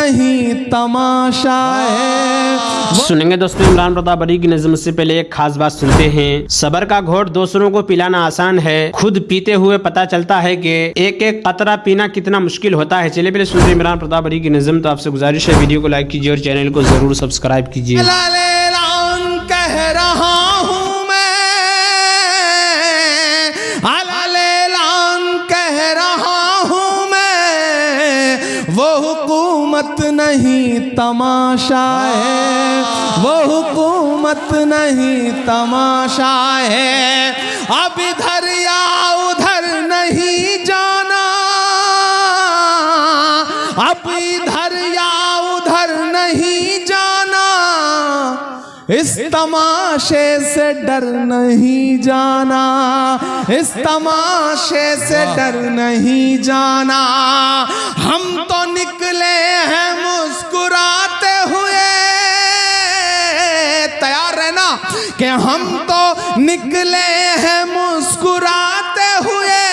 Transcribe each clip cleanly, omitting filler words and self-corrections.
नहीं तमाशा है। सुनेंगे दोस्तों इमरान प्रताप बरी की नज़्म से पहले एक खास बात सुनते हैं। सबर का घोट दूसरों को पिलाना आसान है, खुद पीते हुए पता चलता है कि एक एक कतरा पीना कितना मुश्किल होता है। चलिए पहले सुनते हैं इमरान प्रताप बरी की नज़्म। तो आपसे गुजारिश है वीडियो को लाइक कीजिए और चैनल को जरूर सब्सक्राइब कीजिए। कह रहा हूँ मैं, अलालेलान कह रहा हूँ मैं, वो हुकूमत नहीं तमाशा है, वो हुकूमत नहीं तमाशा है। अब इधर या उधर नहीं जाना, अब इधर या उधर नहीं जाना, इस तमाशे से डर नहीं जाना, इस तमाशे से डर नहीं जाना। हम तो निकले हैं मुस्कुराते हुए, तैयार रहना कि हम तो निकले हैं मुस्कुराते हुए,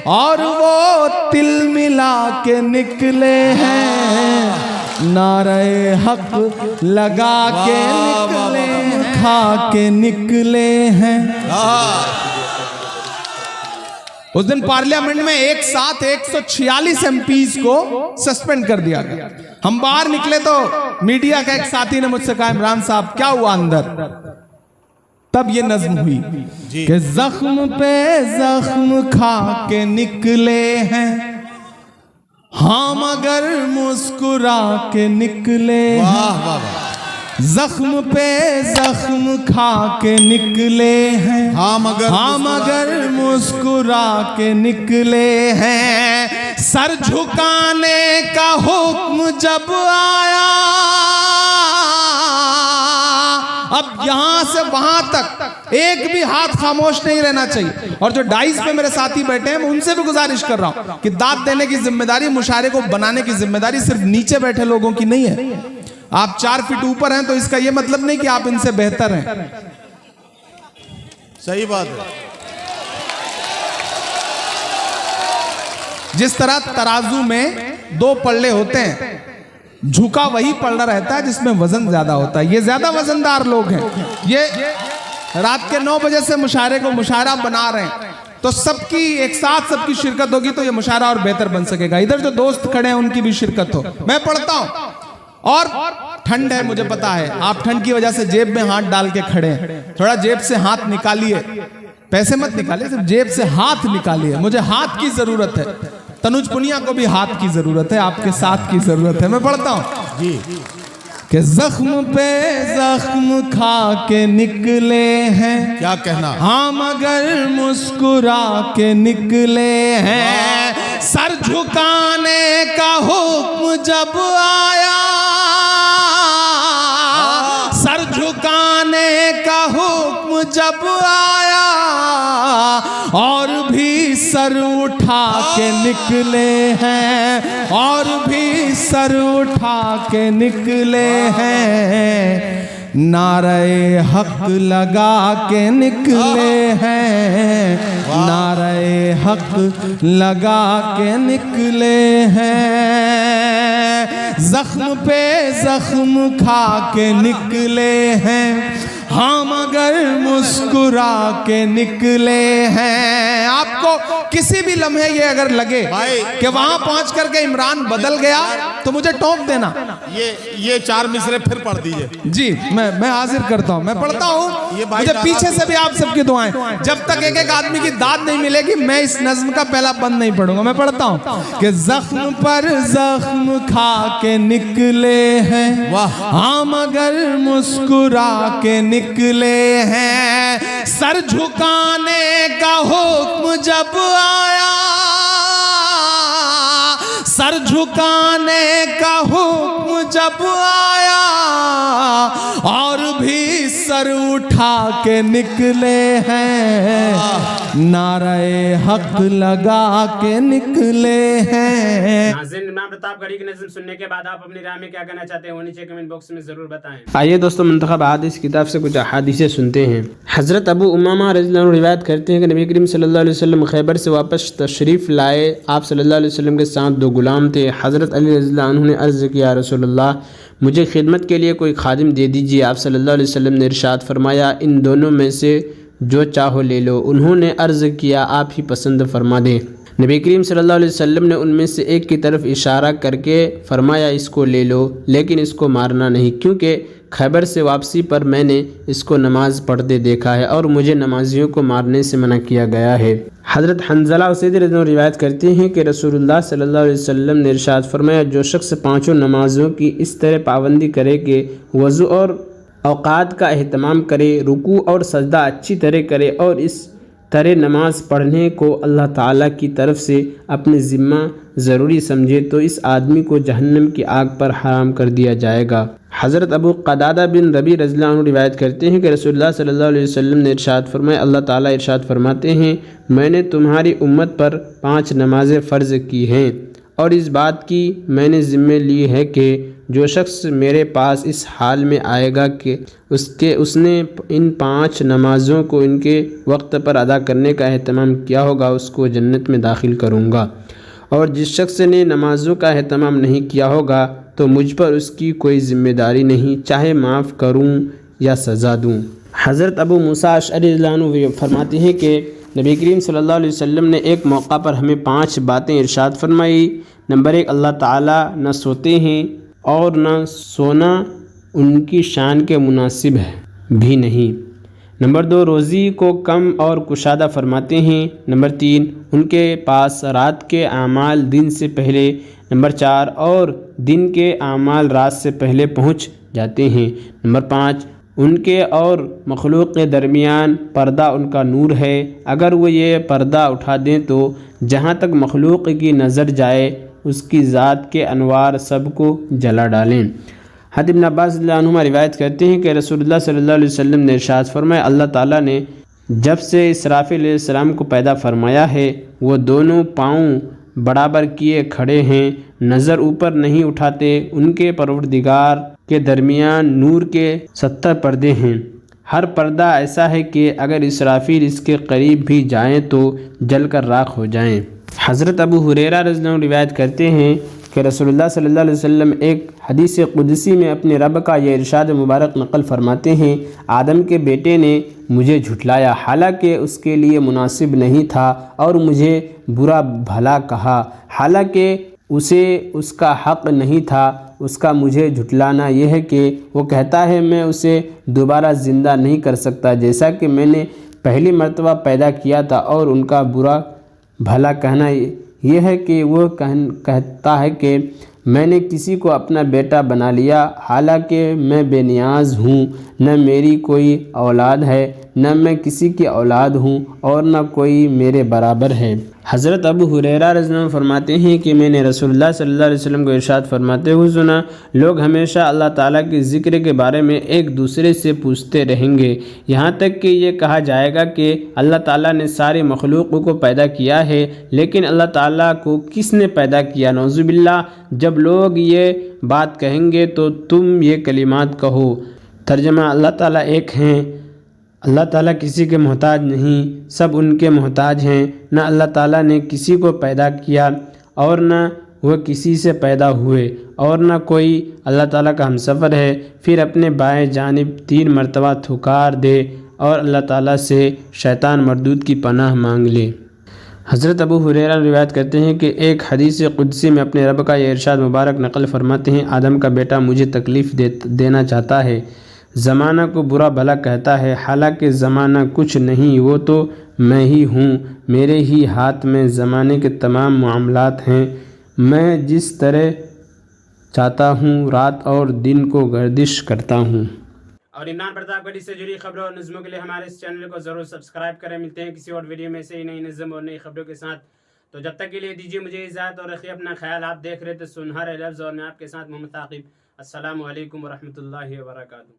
और वो तिल मिला के निकले हैं, नारे हक लगा के निकले, खा के निकले हैं। उस दिन पार्लियामेंट में एक साथ 146 एमपीज को सस्पेंड कर दिया गया। हम बाहर निकले तो मीडिया का एक साथी ने मुझसे कहा, इमरान साहब क्या हुआ अंदर? तब ये नज्म हुई कि जख्म पे जख्म खा के निकले हैं, हाँ मगर मुस्कुरा के निकले हैं। जख्म पे जख्म खा के निकले हैं, हाँ मगर मुस्कुरा के निकले हैं। सर झुकाने का हुक्म जब आया, अब यहां से वहां तक एक भी हाथ खामोश नहीं रहना चाहिए। और जो डाइस पे मेरे साथी बैठे हैं, मैं उनसे भी गुजारिश कर रहा हूं कि दाद देने की जिम्मेदारी, मुशायरे को बनाने की जिम्मेदारी सिर्फ नीचे बैठे लोगों की नहीं है। आप 4 फीट ऊपर हैं तो इसका यह मतलब नहीं कि आप इनसे बेहतर हैं। सही बात है। जिस तरह तराजू में 2 पल्ले होते हैं, झुका वही पल्ला रहता है जिसमें वजन ज्यादा होता है। ये ज्यादा वजनदार लोग हैं, ये रात के 9 बजे से मुशायरे को मुशायरा बना रहे हैं, तो सबकी एक साथ सबकी शिरकत होगी तो ये मुशायरा और बेहतर बन सकेगा। इधर जो दोस्त खड़े हैं उनकी भी शिरकत हो। मैं पढ़ता हूं, और ठंड है मुझे पता है, आप ठंड की वजह से जेब में हाथ डाल के खड़े हैं। थोड़ा जेब से हाथ निकालिए, पैसे मत निकालिए, सिर्फ जेब से हाथ निकालिए। मुझे हाथ की जरूरत है, तनुज पुनिया को भी हाथ की जरूरत है, आपके साथ की जरूरत है। मैं पढ़ता हूं जी कि जख्म पे जख्म खा के निकले हैं, क्या कहना, हाँ मगर मुस्कुरा के निकले हैं। सर झुकाने का हुक्म जब आया, सर झुकाने का हुक्म जब आया, और भी सर उठा के निकले हैं, और भी सर उठा के निकले हैं। नारे हक लगा के निकले हैं, नारे हक लगा के निकले हैं। जख्म पे जख्म खा के निकले हैं, हाँ मगर मुस्कुरा के निकले हैं। आपको किसी भी लम्हे ये अगर लगे कि वहां पहुंच करके इमरान बदल गया तो मुझे टोक देना। ये 4 मिसरे फिर पढ़ दीजिए जी। मैं हाजिर करता हूं, मैं पढ़ता हूं। मुझे पीछे से भी आप सबकी दुआएं। जब तक एक एक आदमी की दाद नहीं मिलेगी मैं इस नज्म का पहला बंद नहीं पढ़ूंगा। मैं पढ़ता हूं कि जख्म पर जख्म खा के निकले हैं, हाँ मगर मुस्कुरा के निकले हैं। सर झुकाने का हुक्म जब आया, सर झुकाने का हुक्म जब आया, और भी सर उठा के निकले हैं, हैं, नारे हक लगा के निकले हैं। नाज़रीन, इमाम प्रतापगढ़ी की नज़्म सुनने के बाद आप अपनी राय में क्या कहना चाहते हैं वो नीचे कमेंट बॉक्स में जरूर बताएं। आइए दोस्तों, मुंतखब अहादीस किताब से कुछ अहादीसें सुनते हैं। हज़रत अबू उमामा रज़ियल्लाहु अन्हु रिवायत करते हैं कि नबी करीम सल्लल्लाहु अलैहि वसल्लम खैबर से वापस तशरीफ़ लाए। आप सल्लल्लाहु अलैहि वसल्लम के साथ 2 गुलाम थे। हज़रत अली रज़ियल्लाहु अन्हु ने अर्ज़ किया, रसूलुल्लाह, मुझे खिदमत के लिए कोई खादिम दे दीजिए। आप सल्लल्लाहु अलैहि वसल्लम ने इरशाद फरमाया, इन दोनों में से जो चाहो ले लो। उन्होंने अर्ज़ किया, आप ही पसंद फरमा दें। नबी करीम सल्लल्लाहु अलैहि वसल्लम ने उनमें से एक की तरफ इशारा करके फरमाया, इसको ले लो, लेकिन इसको मारना नहीं, क्योंकि खैबर से वापसी पर मैंने इसको नमाज पढ़ते देखा है और मुझे नमाजियों को मारने से मना किया गया है। हज़रत हंज़ला उसैदी रज़ियल्लाहु अन्हु रिवायत करते हैं कि रसूलुल्लाह सल्लल्लाहु अलैहि वसल्लम ने इरशाद फरमाया, जो शख्स 5 नमाज़ों की इस तरह पाबंदी करे कि वज़ू और औक़ात का एहतमाम करे, रुकू और सजदा अच्छी तरह करे और इस तरह नमाज पढ़ने को अल्लाह ताला की तरफ से अपने ज़िम्मा ज़रूरी समझे, तो इस आदमी को जहन्नम की आग पर हराम कर दिया जाएगा। हज़रत अबू क़तादा बिन रबी रज़ियल्लाहु अन्हु रिवायत करते हैं कि रसूलुल्लाह सल्लल्लाहु अलैहि वसल्लम ने इरशाद फरमाया, अल्लाह ताला इरशाद फरमाते हैं, मैंने तुम्हारी उम्मत पर 5 नमाज़ें फ़र्ज़ की हैं और इस बात की मैंने ज़िम्मे ली है कि जो शख्स मेरे पास इस हाल में आएगा कि उसने इन 5 नमाज़ों को इनके वक्त पर अदा करने का एहतमाम किया होगा, उसको जन्नत में दाखिल करूँगा, और जिस शख्स ने नमाज़ों का एहतमाम नहीं किया होगा तो मुझ पर उसकी कोई ज़िम्मेदारी नहीं, चाहे माफ़ करूँ या सज़ा दूँ। हज़रत अबू मूसा अशअरी रज़ियल्लाहु अन्हु फरमाते हैं कि नबी करीम सल्लल्लाहु अलैहि वसल्लम ने एक मौका पर हमें 5 बातें इरशाद फरमाई। नंबर 1, अल्लाह ताला न सोते हैं और न सोना उनकी शान के मुनासिब है भी नहीं। नंबर 2, रोज़ी को कम और कुशादा फरमाते हैं। नंबर 3, उनके पास रात के आमाल दिन से पहले। नंबर 4, और दिन के आमाल रात से पहले पहुँच जाते हैं। नंबर 5, उनके और मखलूक के दरमियान पर्दा उनका नूर है, अगर वो ये पर्दा उठा दें तो जहाँ तक मखलूक की नज़र जाए उसकी ज़ात के अनवार सबको जला डालें। हज़रत इब्न अब्बास रज़ियल्लाहु अन्हुमा रिवायत करते हैं कि रसूलुल्लाह सल्लल्लाहु अलैहि वसल्लम ने इरशाद फरमाया, अल्लाह ताला ने जब से इसराफिल अलैहिस्सलाम को पैदा फरमाया है वो दोनों पाँव बराबर किए खड़े हैं, नज़र ऊपर नहीं उठाते। उनके परवरदिगार के दरमियान नूर के 70 पर्दे हैं। हर पर्दा ऐसा है कि अगर इसराफिल इसके करीब भी जाएं तो जलकर राख हो जाएं। हज़रत अबू हुरैरा रज़ियल्लाहु अन्हु रिवायत करते हैं कि रसूलुल्लाह सल्लल्लाहु अलैहि वसल्लम एक हदीस कुदसी में अपने रब का यह इरशाद मुबारक नक़ल फरमाते हैं, आदम के बेटे ने मुझे झुठलाया, हालांकि उसके लिए मुनासिब नहीं था, और मुझे बुरा भला कहा, हालांकि उसे उसका हक़ नहीं था। उसका मुझे झुठलाना यह है कि वो कहता है मैं उसे दोबारा ज़िंदा नहीं कर सकता जैसा कि मैंने पहली मर्तबा पैदा किया था, और उनका बुरा भला कहना यह है कि वो कहता है कि मैंने किसी को अपना बेटा बना लिया, हालांकि मैं बेनियाज हूँ, न मेरी कोई औलाद है, न मैं किसी की औलाद हूँ, और न कोई मेरे बराबर है। हज़रत अबू हुरैरा रज़ियल्लाहु अन्हु फरमाते हैं कि मैंने रसूलुल्लाह सल्लल्लाहु अलैहि वसल्लम को इरशाद फरमाते हुए सुना, लोग हमेशा अल्लाह ताला के ज़िक्र के बारे में एक दूसरे से पूछते रहेंगे, यहाँ तक कि ये कहा जाएगा कि अल्लाह ताला ने सारी मखलूक़ को पैदा किया है, लेकिन अल्लाह ताला को किसने पैदा किया? नौज़ुबिल्लाह। जब लोग ये बात कहेंगे तो तुम ये कलिमात कहो। तर्जमा, अल्लाह ताला एक हैं, अल्लाह ताला किसी के मोहताज नहीं, सब उनके मोहताज हैं। न अल्लाह ताला ने किसी को पैदा किया और न वह किसी से पैदा हुए, और न कोई अल्लाह ताला का हमसफ़र है। फिर अपने बाएं जानिब 3 मरतबा थुकार दे और अल्लाह ताला से शैतान मरदूद की पनाह मांग ले। हज़रत अबू हुरैरा रिवायत करते हैं कि एक हदीस कुदसी में अपने रब का यह इरशाद मुबारक नक़ल फरमाते हैं, आदम का बेटा मुझे तकलीफ़ देना चाहता है, ज़माना को बुरा भला कहता है, हालांकि ज़माना कुछ नहीं, वो तो मैं ही हूँ, मेरे ही हाथ में ज़माने के तमाम मामलात हैं, मैं जिस तरह चाहता हूँ रात और दिन को गर्दिश करता हूँ। और इमरान प्रतापगढ़ी से जुड़ी खबरों और नज़्मों के लिए हमारे इस चैनल को ज़रूर सब्सक्राइब करें। मिलते हैं किसी और वीडियो में से ही नई नज़्म और नई खबरों के साथ। तो जब तक के लिए दीजिए मुझे इजाज़त और रखिए अपना ख्याल। आप देख रहे थे सुनहरे लफ्ज़ और मैं आपके साथ मोहम्मद आकिब। अस्सलामु अलैकुम व रहमतुल्लाहि व बरकातुहू।